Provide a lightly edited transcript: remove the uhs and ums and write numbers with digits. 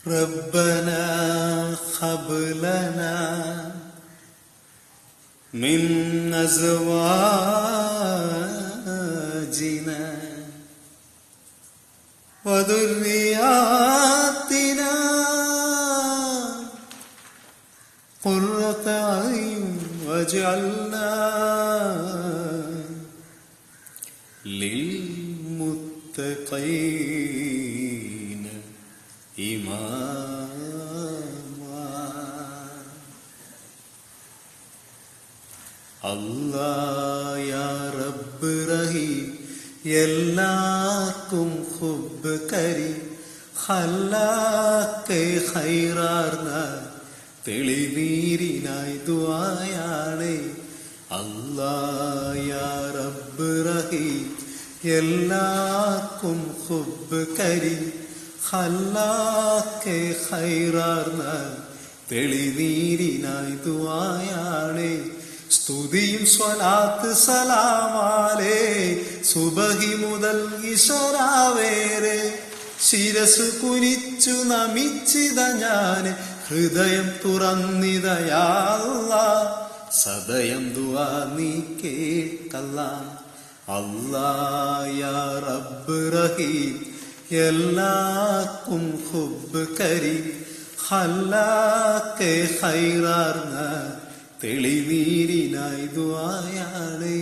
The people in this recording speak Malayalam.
ربنا هب لنا من أزواجنا وذرياتنا قرة أعين واجعلنا للمتقين إماما. الله يا رب رحيم എല്ലാവർക്കും ഹുബ് കരി ഖലാഖെ ഖൈറാർന്ന തെളിനീരിനായി ദുആയാണ്. അല്ലാഹ് യാ റബ്ബ് റഹീം എല്ലാവർക്കും ഹുബ് കരി ഖലാഖെ ഖൈറാർന്ന തെളിനീരിനായി ദുആയാണ്. സ്തുതിയും സ്വലാത്ത് സലാമാലേ സുബഹി മുതൽ ഇശരാവേരെ ശിരസ് കുനിച്ചു നമിച്ചിത ഞാൻ ഹൃദയം തുറന്നിതയാ അല്ലാഹ് സദയം ദുആ നീ കേട്ടല്ല. അല്ലാഹ് യാ റബ്ബ് റഹീം എല്ലാവർക്കും ഹുബ് കരി ഖലാഖെ ഖൈറാർന്ന തെളിനീരിനായി ദുആയാണ്.